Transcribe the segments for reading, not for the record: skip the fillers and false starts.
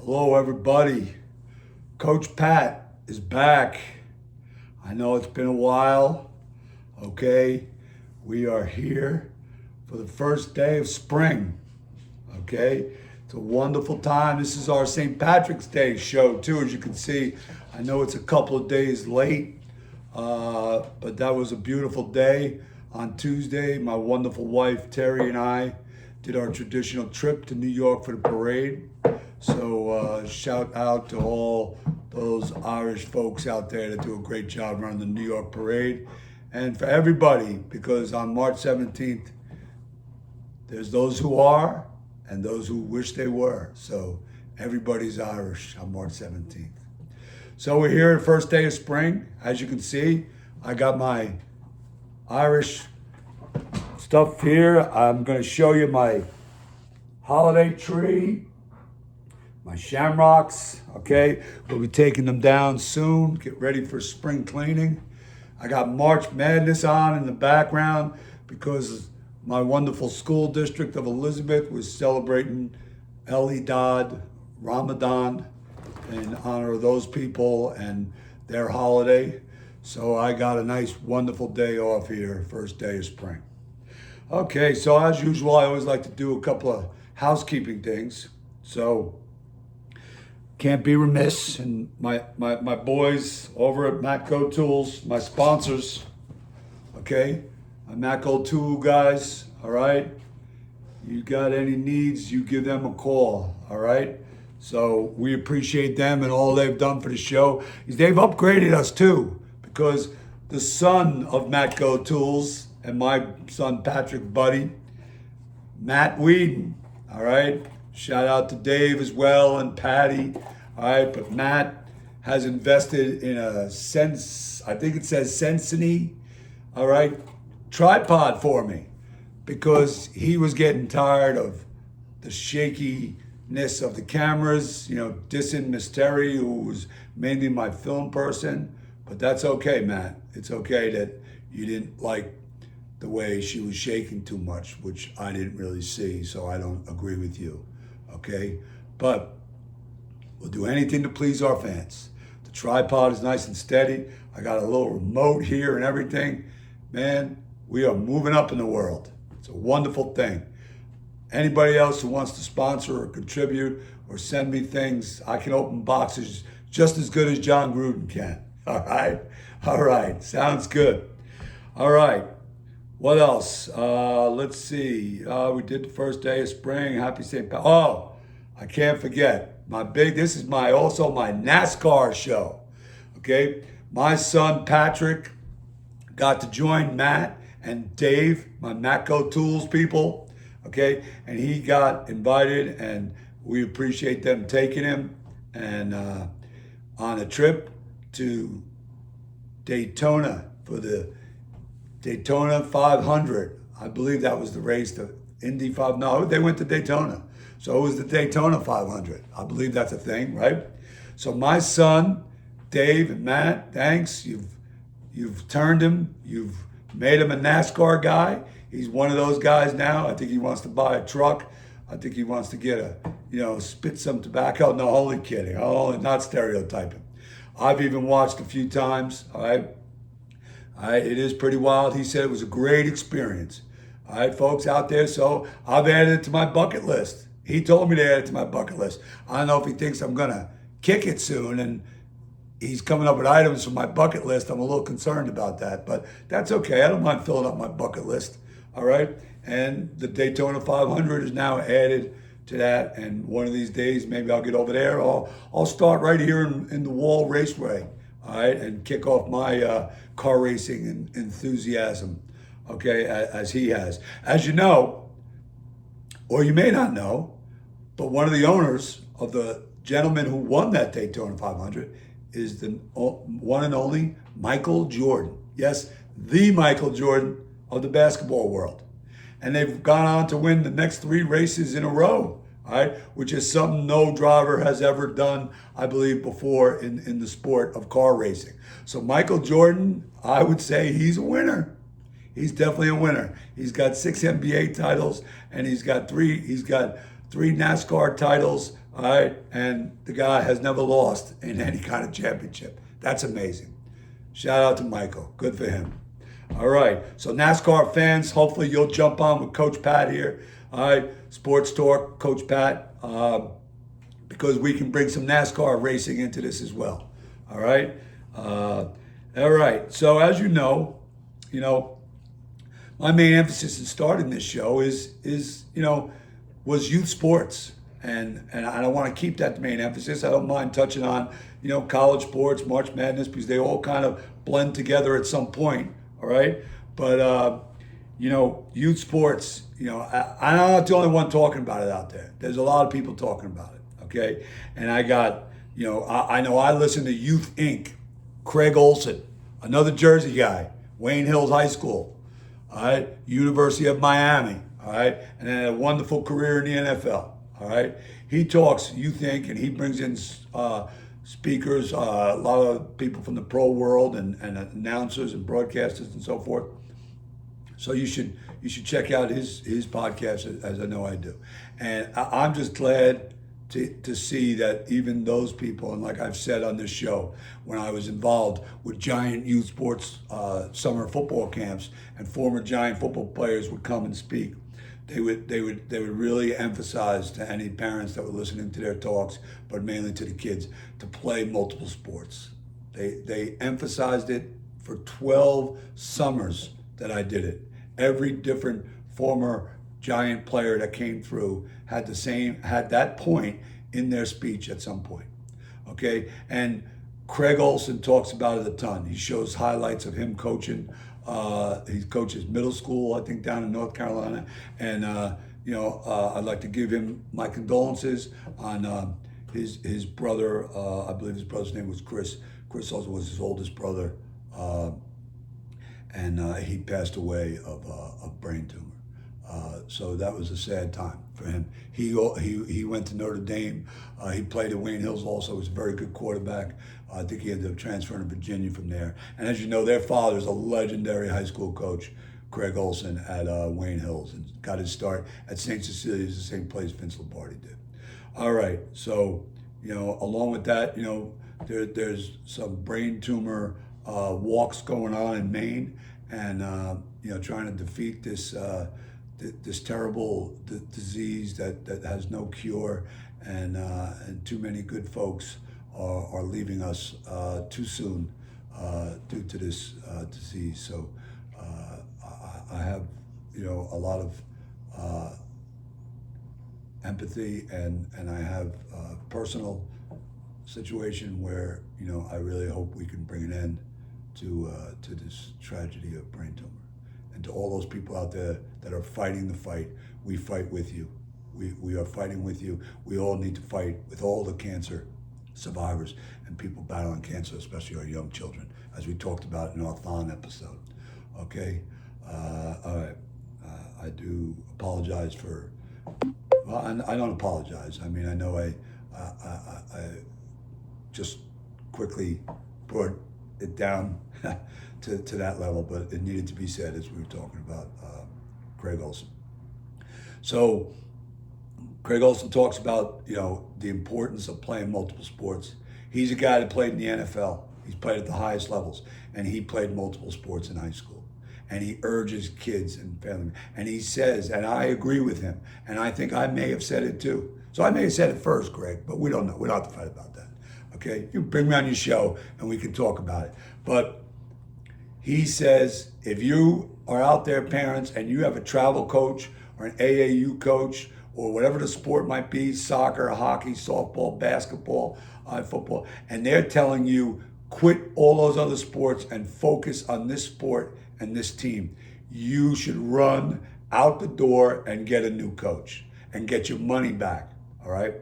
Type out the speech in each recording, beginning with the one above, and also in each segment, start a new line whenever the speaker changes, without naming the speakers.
Hello, everybody. Coach Pat is back. I know it's been a while. Okay, we are here for the first day of spring. Okay, it's a wonderful time. This is our St. Patrick's Day show, too, as you can see. I know it's a couple of days late, but that was a beautiful day. On Tuesday, my wonderful wife, Terry, and I did our traditional trip to New York for the parade. So shout out to all those Irish folks out there that do a great job running the New York parade. And for everybody, because on March 17th, there's those who are and those who wish they were. So everybody's Irish on March 17th. So we're here the first day of spring. As you can see, I got my Irish stuff here. I'm going to show you my holiday tree, my shamrocks, okay? We'll be taking them down soon. Get ready for spring cleaning. I got March Madness on in the background because my wonderful school district of Elizabeth was celebrating El Eidad, Ramadan, in honor of those people and their holiday. So I got a nice, wonderful day off here, first day of spring. Okay, so as usual, I always like to do a couple of housekeeping things. So can't be remiss, and my boys over at Matco Tools, my sponsors, okay? My Matco Tool guys, all right? You got any needs, you give them a call, all right? So we appreciate them and all they've done for the show. They've upgraded us too, because the son of Matco Tools and my son Patrick Buddy, Matt Whedon, all right? Shout out to Dave as well and Patty. All right, but Matt has invested in a I think it says Sensini, all right, tripod for me, because he was getting tired of the shakiness of the cameras, dissing Miss Terry, who was mainly my film person. But that's okay, Matt. It's okay that you didn't like the way she was shaking too much, which I didn't really see, so I don't agree with you, okay? But we'll do anything to please our fans. The tripod is nice and steady. I got a little remote here and everything. Man, we are moving up in the world. It's a wonderful thing. Anybody else who wants to sponsor or contribute or send me things, I can open boxes just as good as John Gruden can. All right? All right. Sounds good. All right. What else? Let's see. We did the first day of spring. Happy St. Patrick's. Oh, I can't forget. This is also my NASCAR show. Okay? My son Patrick got to join Matt and Dave, my Matco Tools people. Okay? And he got invited, and we appreciate them taking him and on a trip to Daytona for the Daytona 500. I believe that was the race, the Indy 5. No, they went to Daytona. So it was the Daytona 500. I believe that's a thing, right? So my son, Dave and Matt, thanks. You've turned him. You've made him a NASCAR guy. He's one of those guys now. I think he wants to buy a truck. I think he wants to get spit some tobacco. No, only kidding. Oh, not stereotyping. I've even watched a few times, all right? It is pretty wild. He said it was a great experience. All right, folks out there. So I've added it to my bucket list. He told me to add it to my bucket list. I don't know if he thinks I'm going to kick it soon, and he's coming up with items from my bucket list. I'm a little concerned about that, but that's okay. I don't mind filling up my bucket list. All right. And the Daytona 500 is now added to that. And one of these days, maybe I'll get over there. I'll start right here in the Wall Raceway. All right. And kick off my car racing enthusiasm. Okay. As he has. As you know, or you may not know, but one of the owners of the gentleman who won that Daytona 500 is the one and only Michael Jordan. Yes, the Michael Jordan of the basketball world. And they've gone on to win the next 3 races in a row, all right, which is something no driver has ever done, I believe, before in the sport of car racing. So Michael Jordan, I would say he's a winner. He's definitely a winner. He's got 6 NBA titles, and he's got three NASCAR titles All right, and the guy has never lost in any kind of championship. That's amazing. Shout out to Michael. Good for him. All right, so NASCAR fans, hopefully you'll jump on with Coach Pat here. All right, Sports Talk, Coach Pat, because we can bring some NASCAR racing into this as well. All right. All right. So as you know, my main emphasis in starting this show is was youth sports, and I don't want to keep that the main emphasis. I don't mind touching on college sports, March Madness, because they all kind of blend together at some point. All right, but youth sports. I'm not the only one talking about it out there. There's a lot of people talking about it. Okay, and I got I know I listen to Youth Inc. Craig Olson, another Jersey guy, Wayne Hills High School. All right, University of Miami. All right, and then a wonderful career in the NFL. All right, he talks Youth Inc. and he brings in speakers, a lot of people from the pro world and announcers and broadcasters and so forth. So you should check out his podcast, as I know I do. And I'm just glad to see that even those people, and like I've said on this show, when I was involved with Giant youth sports summer football camps, and former Giant football players would come and speak, they would really emphasize to any parents that were listening to their talks, but mainly to the kids, to play multiple sports. They emphasized it for 12 summers that I did it. Every different former Giant player that came through had that point in their speech at some point. Okay, and Craig Olson talks about it a ton. He shows highlights of him coaching. He coaches middle school, I think, down in North Carolina, and I'd like to give him my condolences on his brother. I believe his brother's name was Chris. Chris also was his oldest brother, and he passed away of brain tumor. So that was a sad time for him. He went to Notre Dame. He played at Wayne Hills also. He was a very good quarterback. I think he ended up transferring to Virginia from there. And as you know, their father is a legendary high school coach, Craig Olson, at Wayne Hills, and got his start at St. Cecilia's, the same place Vince Lombardi did. All right, so along with that, there's some brain tumor walks going on in Maine, and trying to defeat this terrible disease that has no cure, and too many good folks are leaving us too soon due to this disease. So I have a lot of empathy, and I have a personal situation where I really hope we can bring an end to this tragedy of brain tumor. And to all those people out there that are fighting the fight, we fight with you. We are fighting with you. We all need to fight with all the cancer survivors and people battling cancer, especially our young children, as we talked about in our Thon episode. Okay? All right. I do apologize for, well, I don't apologize. I mean, I know I just quickly brought it down to that level, but it needed to be said as we were talking about Craig Olson. So Craig Olson talks about the importance of playing multiple sports. He's a guy that played in the NFL. He's played at the highest levels, and he played multiple sports in high school. And he urges kids and family, and he says, and I agree with him, and I think I may have said it too. So I may have said it first, Greg, but we don't know. We don't have to fight about that. Okay, you bring me on your show and we can talk about it. But he says, if you are out there, parents, and you have a travel coach or an AAU coach or whatever the sport might be, soccer, hockey, softball, basketball, football, and they're telling you, quit all those other sports and focus on this sport and this team, you should run out the door and get a new coach and get your money back, all right?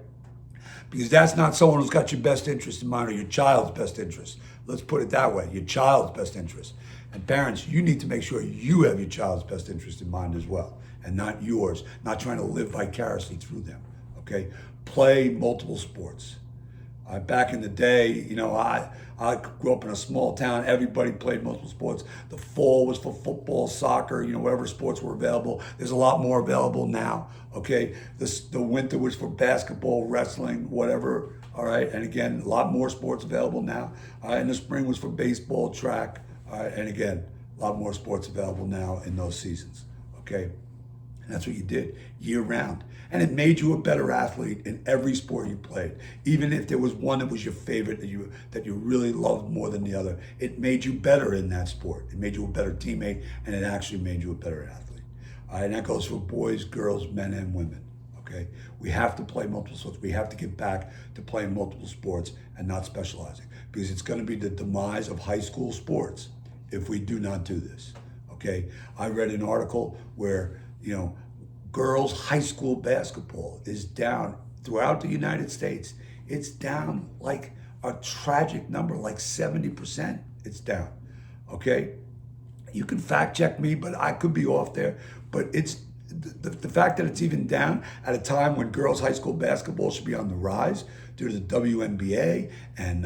Because that's not someone who's got your best interest in mind or your child's best interest. Let's put it that way, your child's best interest. And parents, you need to make sure you have your child's best interest in mind as well, and not yours, not trying to live vicariously through them, okay? Play multiple sports, Back in the day, I grew up in a small town. Everybody played multiple sports. The fall was for football, soccer, whatever sports were available. There's a lot more available now. Okay, the winter was for basketball, wrestling, whatever. All right, and again, a lot more sports available now. All right, and the spring was for baseball, track. All right, and again, a lot more sports available now in those seasons. Okay, and that's what you did year round. And it made you a better athlete in every sport you played. Even if there was one that was your favorite that you really loved more than the other, it made you better in that sport. It made you a better teammate, and it actually made you a better athlete. All right, and that goes for boys, girls, men, and women. Okay, we have to play multiple sports. We have to get back to playing multiple sports and not specializing, because it's going to be the demise of high school sports if we do not do this. Okay, I read an article where girls high school basketball is down throughout the United States. It's down like a tragic number, like 70%. It's down. Okay, you can fact check me, but I could be off there. But it's the fact that it's even down at a time when girls high school basketball should be on the rise due to the WNBA and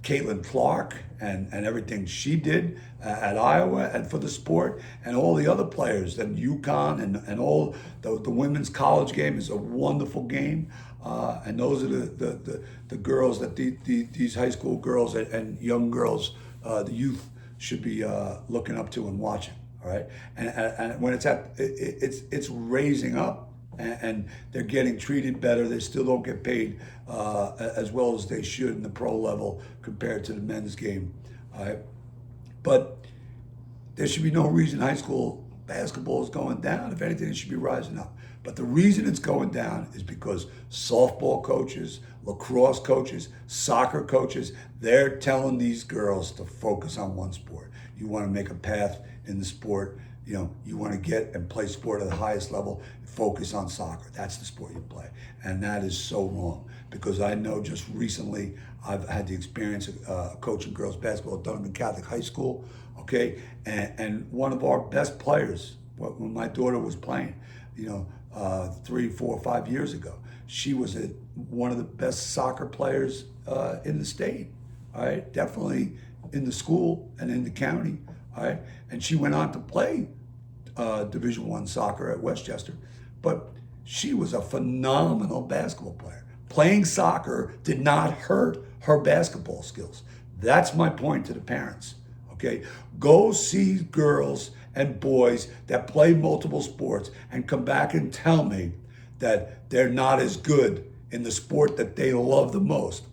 Caitlin Clark and everything she did at Iowa and for the sport, and all the other players, and UConn and all the women's college game is a wonderful game, and those are the girls that these high school girls and young girls, the youth should be looking up to and watching. All right, and when it's raising up. And they're getting treated better. They still don't get paid as well as they should in the pro level compared to the men's game. All right? But there should be no reason high school basketball is going down. If anything, it should be rising up. But the reason it's going down is because softball coaches, lacrosse coaches, soccer coaches, they're telling these girls to focus on one sport. You want to make a path in the sport. You want to get and play sport at the highest level, focus on soccer. That's the sport you play. And that is so wrong, because I know just recently I've had the experience of coaching girls basketball at Donovan Catholic High School, okay? And one of our best players, when my daughter was playing, 3, 4, 5 years ago, she was one of the best soccer players in the state, all right? Definitely in the school and in the county, all right? And she went on to play Division I soccer at Westchester, but she was a phenomenal basketball player. Playing soccer did not hurt her basketball skills. That's my point to the parents, okay? Go see girls and boys that play multiple sports and come back and tell me that they're not as good in the sport that they love the most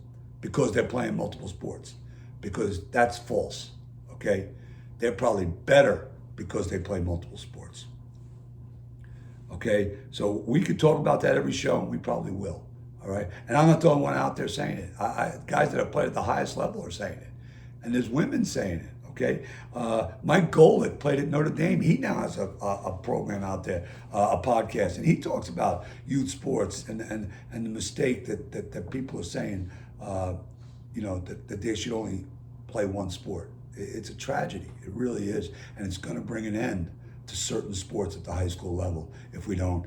because they're playing multiple sports, because that's false, okay? They're probably better because they play multiple sports. Okay, so we could talk about that every show, and we probably will. All right, and I'm not the only one out there saying it. Guys that have played at the highest level are saying it, and there's women saying it. Okay, Mike Golick played at Notre Dame. He now has a program out there, a podcast, and he talks about youth sports and the mistake that people are saying, that they should only play one sport. It's a tragedy. It really is. And it's going to bring an end to certain sports at the high school level if we don't,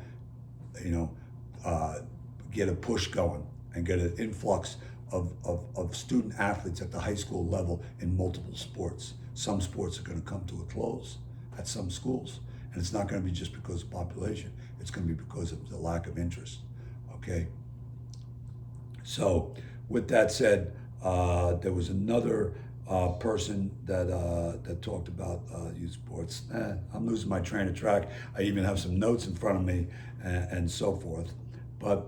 get a push going and get an influx of student athletes at the high school level in multiple sports. Some sports are going to come to a close at some schools. And it's not going to be just because of population. It's going to be because of the lack of interest. Okay? So with that said, there was another person that talked about youth sports. I'm losing my train of track. I even have some notes in front of me and so forth. But,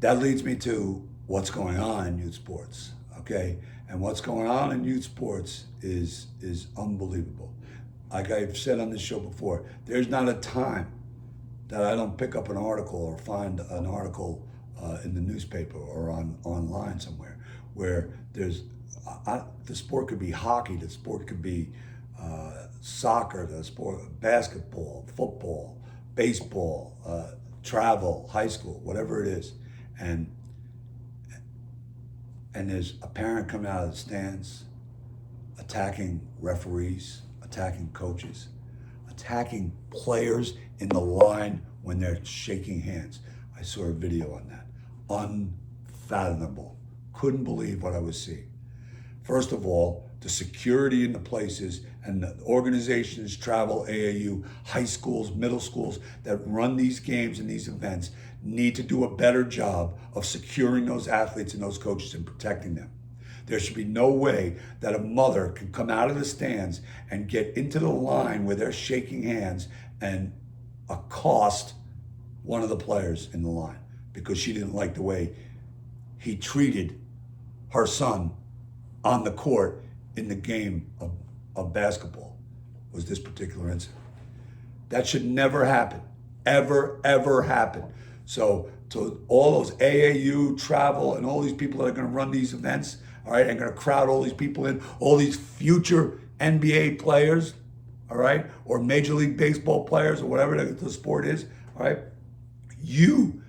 that leads me to what's going on in youth sports, okay? And what's going on in youth sports is unbelievable. Like I've said on this show before, there's not a time that I don't pick up an article or find an article in the newspaper or online somewhere where there's the sport could be hockey, the sport could be soccer, the sport basketball, football, baseball, travel, high school, whatever it is, and there's a parent coming out of the stands attacking referees, attacking coaches, attacking players in the line when they're shaking hands. I saw a video on that. Unfathomable. Couldn't believe what I was seeing. First of all, the security in the places and the organizations, travel, AAU, high schools, middle schools that run these games and these events need to do a better job of securing those athletes and those coaches and protecting them. There should be no way that a mother can come out of the stands and get into the line where they're shaking hands and accost one of the players in the line because she didn't like the way he treated her son on the court in the game of basketball. Was this particular incident. That should never happen. Ever happen. So to all those AAU, travel, and all these people that are going to run these events, all right, and going to crowd all these people in, all these future NBA players, all right, or Major League Baseball players, or whatever the sport is, all right, you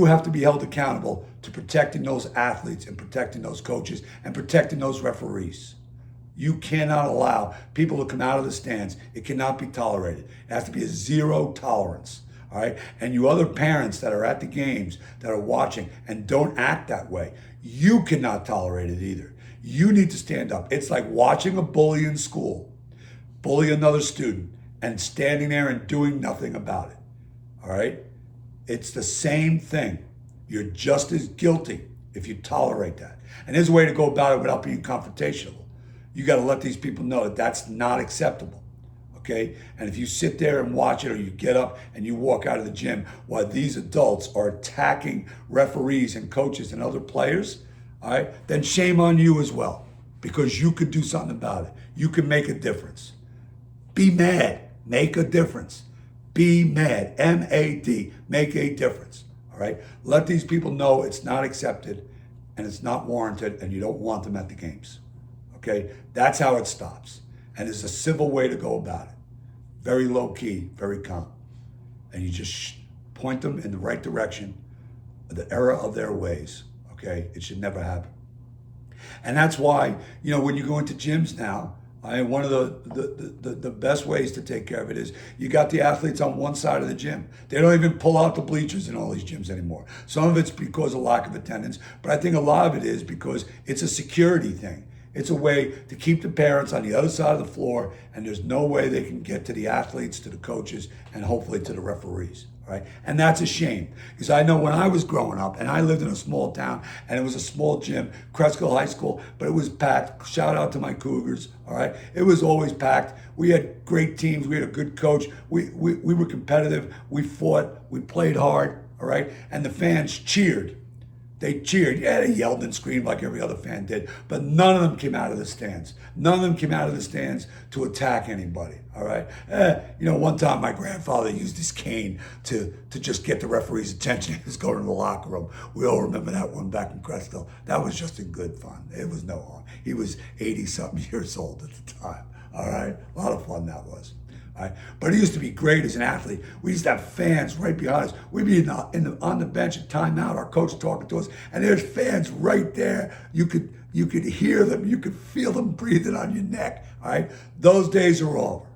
have to be held accountable to protecting those athletes and protecting those coaches and protecting those referees. You cannot allow people to come out of the stands. It cannot be tolerated. It has to be a zero tolerance. All right. And you other parents that are at the games, that are watching and don't act that way, you cannot tolerate it either. You need to stand up. It's like watching a bully in school bully another student and standing there and doing nothing about it. All right. It's the same thing. You're just as guilty if you tolerate that. And there's a way to go about it without being confrontational. You got to let these people know that that's not acceptable. Okay? And if you sit there and watch it, or you get up and you walk out of the gym while these adults are attacking referees and coaches and other players, all right, then shame on you as well, because you could do something about it. You can make a difference. Be mad. Make a difference. Be mad. M-A-D. Make a difference. All right? Let these people know it's not accepted and it's not warranted and you don't want them at the games. Okay? That's how it stops. And there's a civil way to go about it. Very low key, very calm. And you just point them in the right direction, the error of their ways. Okay? It should never happen. And that's why, when you go into gyms now, one of the best ways to take care of it is you got the athletes on one side of the gym. They don't even pull out the bleachers in all these gyms anymore. Some of it's because of lack of attendance, but I think a lot of it is because it's a security thing. It's a way to keep the parents on the other side of the floor, and there's no way they can get to the athletes, to the coaches, and hopefully to the referees. Right? And that's a shame, because I know when I was growing up, and I lived in a small town, and it was a small gym, Cresskill High School, but it was packed. Shout out to my Cougars, all right? It was always packed. We had great teams. We had a good coach. We were competitive. We fought. We played hard, all right? And the fans cheered. They cheered. Yeah, they yelled and screamed like every other fan did, but none of them came out of the stands. None of them came out of the stands to attack anybody, all right? One time my grandfather used his cane to just get the referee's attention. He was going to the locker room. We all remember that one back in Cresskill. That was just in good fun. It was no harm. He was 80-something years old at the time, all right? A lot of fun that was. All right. But it used to be great as an athlete. We used to have fans right behind us. We'd be on the bench at timeout, our coach talking to us, and there's fans right there. You could hear them. You could feel them breathing on your neck. All right. Those days are over.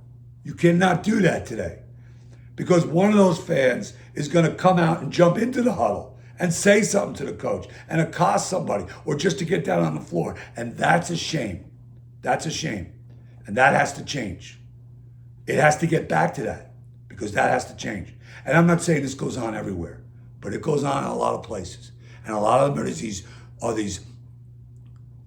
You cannot do that today, because one of those fans is going to come out and jump into the huddle and say something to the coach and accost somebody, or just to get down on the floor. And that's a shame. That's a shame. And that has to change. It has to get back to that, because that has to change. And I'm not saying this goes on everywhere, but it goes on in a lot of places. And a lot of them are these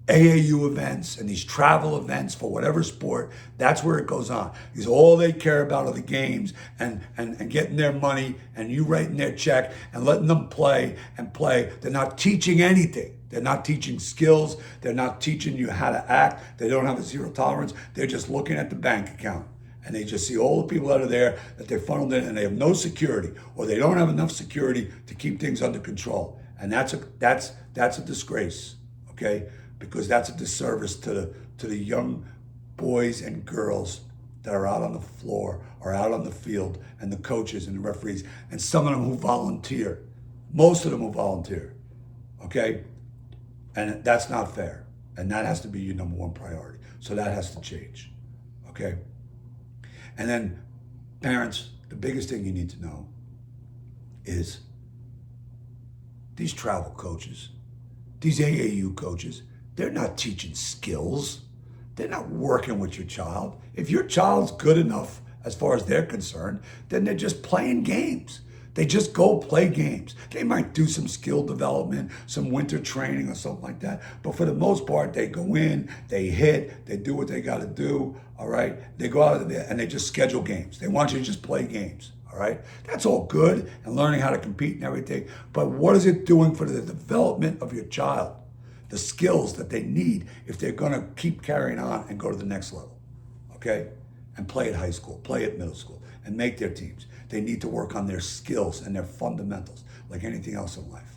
AAU events and these travel events for whatever sport. That's where it goes on. Because all they care about are the games and getting their money, and you writing their check and letting them play and play. They're not teaching anything. They're not teaching skills. They're not teaching you how to act. They don't have a zero tolerance. They're just looking at the bank account. And they just see all the people that are there that they're funneled in, and they have no security, or they don't have enough security to keep things under control. And that's a disgrace, okay? Because that's a disservice to the young boys and girls that are out on the floor or out on the field, and the coaches and the referees, and some of them who volunteer. Most of them who volunteer, okay? And that's not fair. And that has to be your number one priority. So that has to change, okay? And then, parents, the biggest thing you need to know is these travel coaches, these AAU coaches, they're not teaching skills. They're not working with your child. If your child's good enough as far as they're concerned, then they're just playing games. They just go play games. They might do some skill development, some winter training or something like that. But for the most part, they go in, they hit, they do what they got to do, all right? They go out there and they just schedule games. They want you to just play games, all right? That's all good and learning how to compete and everything. But what is it doing for the development of your child? The skills that they need if they're going to keep carrying on and go to the next level, okay? And play at high school, play at middle school, and make their teams. They need to work on their skills and their fundamentals, like anything else in life,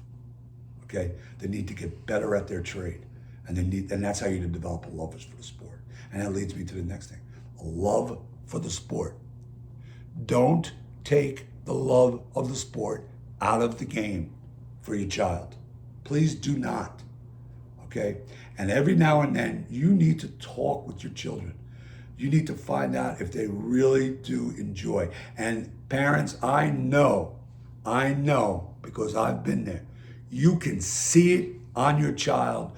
okay? They need to get better at their trade, and that's how you develop a love for the sport. And that leads me to the next thing, a love for the sport. Don't take the love of the sport out of the game for your child. Please do not. Okay? And every now and then, you need to talk with your children. You need to find out if they really do enjoy. And parents, I know, because I've been there. You can see it on your child.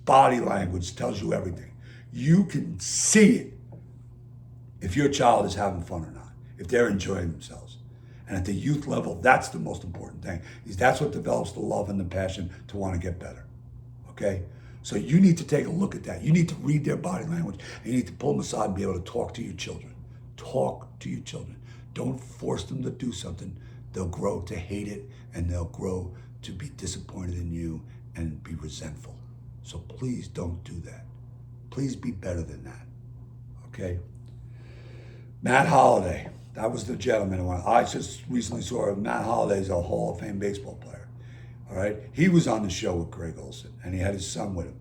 Body language tells you everything. You can see it if your child is having fun or not, if they're enjoying themselves. And at the youth level, that's the most important thing. That's what develops the love and the passion to want to get better. Okay? So you need to take a look at that. You need to read their body language. And you need to pull them aside and be able to talk to your children. Talk to your children. Don't force them to do something. They'll grow to hate it, and they'll grow to be disappointed in you and be resentful. So please don't do that. Please be better than that. Okay? Matt Holliday. That was the gentleman. I just recently saw Matt Holliday is a Hall of Fame baseball player. All right. He was on the show with Greg Olson, and he had his son with him.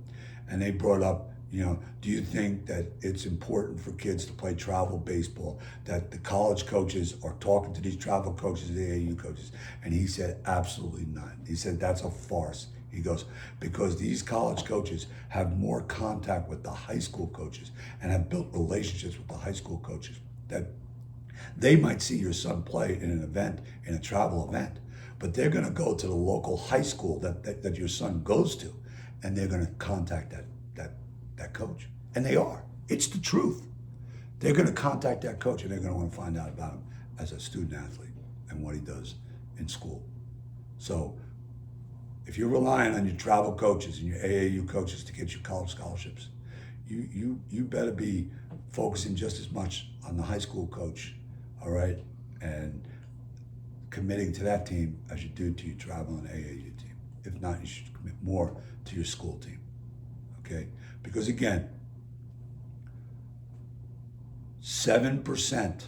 And they brought up, do you think that it's important for kids to play travel baseball, that the college coaches are talking to these travel coaches, the AAU coaches? And he said, absolutely not. He said, that's a farce. He goes, because these college coaches have more contact with the high school coaches and have built relationships with the high school coaches, that they might see your son play in an event, in a travel event, but they're going to go to the local high school that your son goes to, and they're going to contact that coach. And they are. It's the truth. They're going to contact that coach, and they're going to want to find out about him as a student athlete and what he does in school. So if you're relying on your travel coaches and your AAU coaches to get you college scholarships, you better be focusing just as much on the high school coach, all right, and committing to that team as you do to your travel and AAU team. If not, you should commit more to your school team, okay? Because again, 7%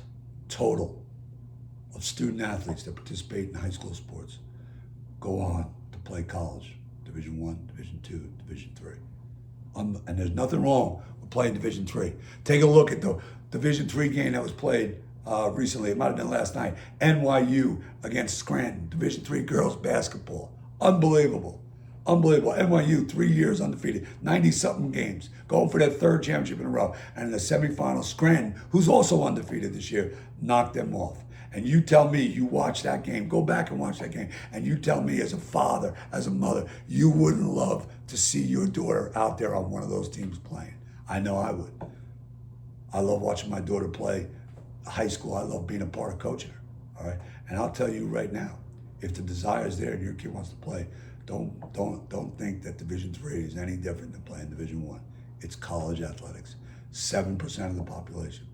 total of student athletes that participate in high school sports go on to play college, Division I, Division II, Division III. And there's nothing wrong with playing Division III. Take a look at the Division III game that was played recently. It might have been last night. NYU against Scranton, Division III girls basketball. Unbelievable. Unbelievable. NYU, 3 years undefeated, 90-something games, going for their third championship in a row. And in the semifinals, Scranton, who's also undefeated this year, knocked them off. And you tell me, you watch that game, go back and watch that game, and you tell me as a father, as a mother, you wouldn't love to see your daughter out there on one of those teams playing. I know I would. I love watching my daughter play high school. I love being a part of coaching her, all right? And I'll tell you right now, if the desire is there and your kid wants to play, don't think that Division III is any different than playing Division I. It's college athletics. 7% of the population.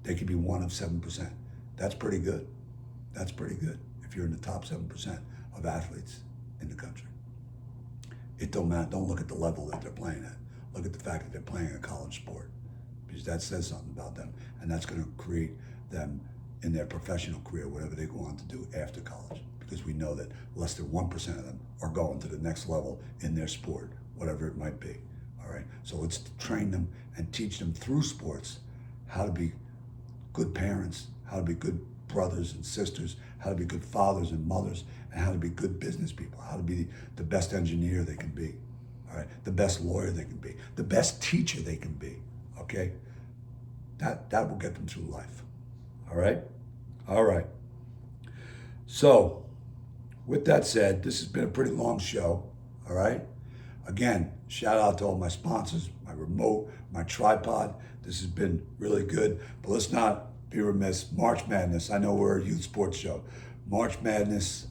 They could be one of 7%. That's pretty good. That's pretty good if you're in the top 7% of athletes in the country. It don't matter. Don't look at the level that they're playing at. Look at the fact that they're playing a college sport, because that says something about them, and that's going to create them in their professional career, whatever they go on to do after college, because we know that less than 1% of them are going to the next level in their sport, whatever it might be. All right. So let's train them and teach them through sports how to be good parents, how to be good brothers and sisters, how to be good fathers and mothers, and how to be good business people, how to be the best engineer they can be, all right, the best lawyer they can be, the best teacher they can be, okay? That will get them through life, all right? All right. So with that said, this has been a pretty long show, all right? Again, shout out to all my sponsors, my remote, my tripod. This has been really good, but let's not be remiss. March Madness, I know we're a youth sports show. March Madness,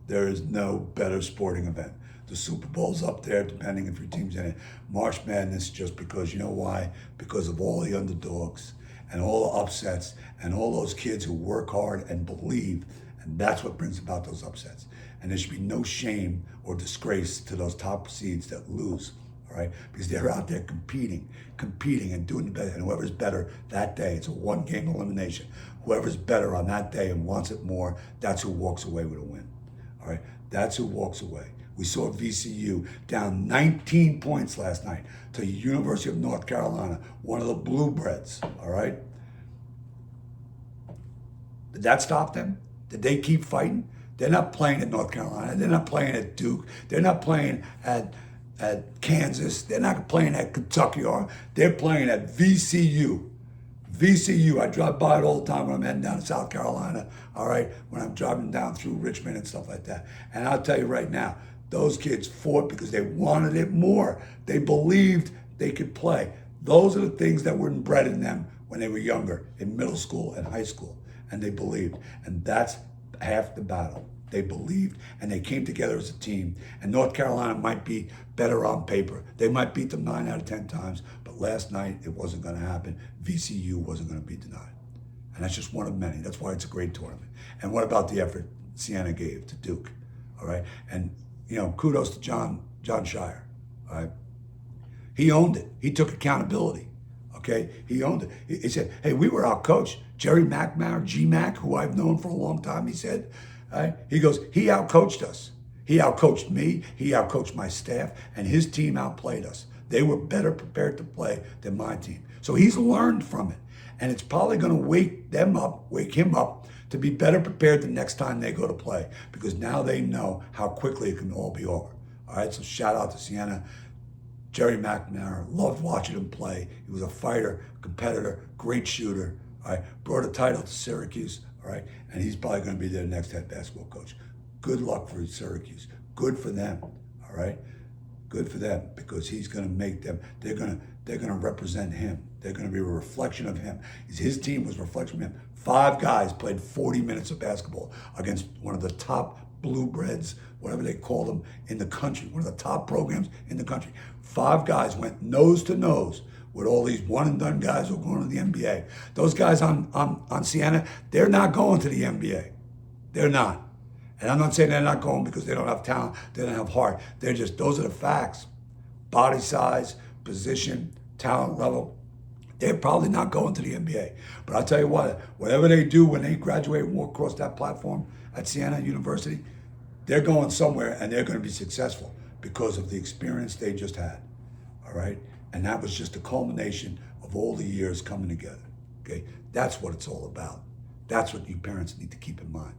there is no better sporting event. The Super Bowl's up there, depending if your team's in it. March Madness, just because, you know why? Because of all the underdogs and all the upsets and all those kids who work hard and believe, and that's what brings about those upsets. And there should be no shame or disgrace to those top seeds that lose, all right? Because they're out there competing and doing the best. And whoever's better that day, it's a one-game elimination. Whoever's better on that day and wants it more, that's who walks away with a win, all right? That's who walks away. We saw VCU down 19 points last night to University of North Carolina, one of the Bluebreds, all right? Did that stop them? Did they keep fighting? They're not playing at North Carolina. They're not playing at Duke. They're not playing at Kansas. They're not playing at Kentucky. They're playing at VCU. VCU, I drive by it all the time when I'm heading down to South Carolina, all right, when I'm driving down through Richmond and stuff like that. And I'll tell you right now, those kids fought because they wanted it more. They believed they could play. Those are the things that were bred in them when they were younger, in middle school and high school. And they believed. And that's half the battle. They believed and they came together as a team. And North Carolina might be better on paper. They might beat them 9 out of 10 times. But last night, it wasn't going to happen. VCU wasn't going to be denied. And that's just one of many. That's why it's a great tournament. And what about the effort Siena gave to Duke? All right. And, you know, kudos to John Shire. All right. He owned it. He took accountability. Okay, he owned it. He said, hey, we were out coached. Jerry McNamara, G-Mac, who I've known for a long time, he said, right? He goes, he out-coached us. He out-coached me. He out-coached my staff, and his team outplayed us. They were better prepared to play than my team. So he's learned from it, and it's probably going to wake him up to be better prepared the next time they go to play, because now they know how quickly it can all be over. All right, so shout out to Siena. Jerry McNamara, loved watching him play. He was a fighter, competitor, great shooter. All right, brought a title to Syracuse. All right, and he's probably going to be their next head basketball coach. Good luck for Syracuse. Good for them. All right, good for them, because he's going to make them. They're going to represent him. They're going to be a reflection of him. His team was a reflection of him. 5 guys played 40 minutes of basketball against one of the top Bluebreds, whatever they call them, in the country, one of the top programs in the country. 5 guys went nose to nose with all these one-and-done guys who are going to the NBA. Those guys on Siena, they're not going to the NBA. They're not. And I'm not saying they're not going because they don't have talent, they don't have heart. They're just, those are the facts. Body size, position, talent level. They're probably not going to the NBA. But I'll tell you what, whatever they do when they graduate and walk across that platform at Siena University, they're going somewhere and they're going to be successful because of the experience they just had, all right? And that was just a culmination of all the years coming together, okay? That's what it's all about. That's what you parents need to keep in mind,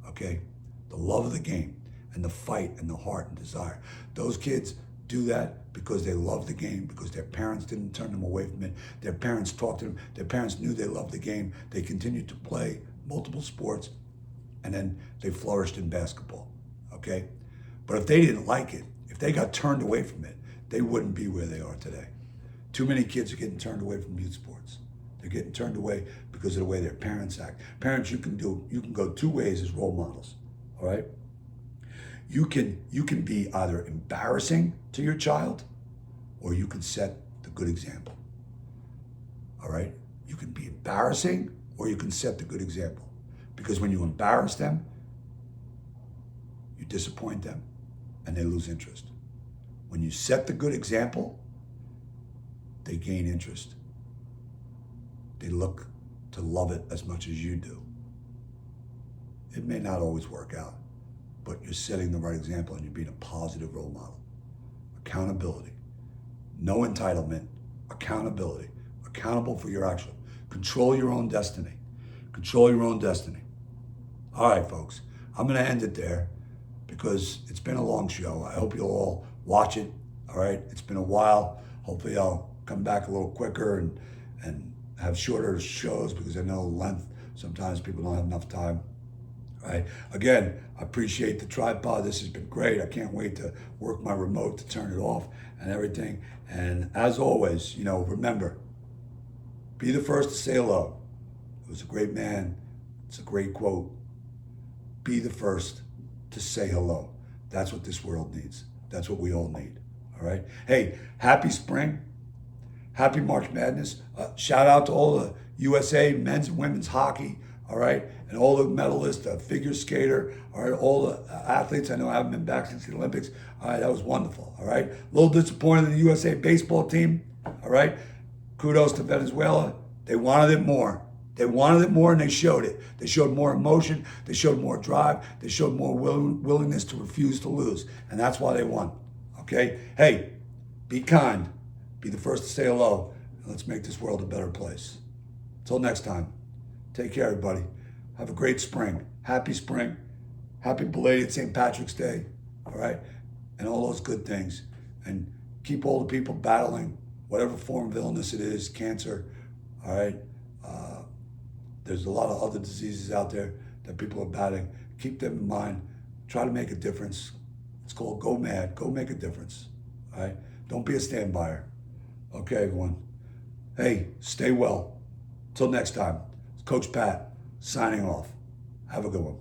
okay? The love of the game and the fight and the heart and desire. Those kids do that because they love the game, because their parents didn't turn them away from it. Their parents talked to them. Their parents knew they loved the game. They continued to play multiple sports, and then they flourished in basketball, okay? But if they didn't like it, if they got turned away from it, they wouldn't be where they are today. Too many kids are getting turned away from youth sports. They're getting turned away because of the way their parents act. Parents, you can go 2 ways as role models, all right? You can be either embarrassing to your child, or you can set the good example, all right? You can be embarrassing, or you can set the good example. Because when you embarrass them, you disappoint them, and they lose interest. When you set the good example, they gain interest. They look to love it as much as you do. It may not always work out, but you're setting the right example and you're being a positive role model. Accountability. No entitlement. Accountability. Accountable for your action. Control your own destiny. Control your own destiny. All right, folks. I'm going to end it there because it's been a long show. I hope you'll all watch it. All right. It's been a while. Hopefully I'll come back a little quicker and have shorter shows because I know length, sometimes people don't have enough time. All right. Again, I appreciate the tripod. This has been great. I can't wait to work my remote to turn it off and everything. And as always, remember, be the first to say hello. It was a great man. It's a great quote. Be the first to say hello. That's what this world needs. That's what we all need. All right. Hey, happy spring. Happy March Madness. Shout out to all the USA men's and women's hockey. All right. And all the medalists, the figure skater, all right, all the athletes. I know I haven't been back since the Olympics. All right. That was wonderful. All right. A little disappointed in the USA baseball team. All right. Kudos to Venezuela. They wanted it more. They wanted it more, and they showed it. They showed more emotion. They showed more drive. They showed more willingness to refuse to lose. And that's why they won. Okay? Hey, be kind. Be the first to say hello. And let's make this world a better place. Until next time, take care, everybody. Have a great spring. Happy spring. Happy belated St. Patrick's Day. All right? And all those good things. And keep all the people battling whatever form of illness it is, cancer. All right? There's a lot of other diseases out there that people are battling. Keep them in mind. Try to make a difference. It's called Go Mad. Go make a difference. All right? Don't be a stand-byer. Okay, everyone. Hey, stay well. Till next time. It's Coach Pat signing off. Have a good one.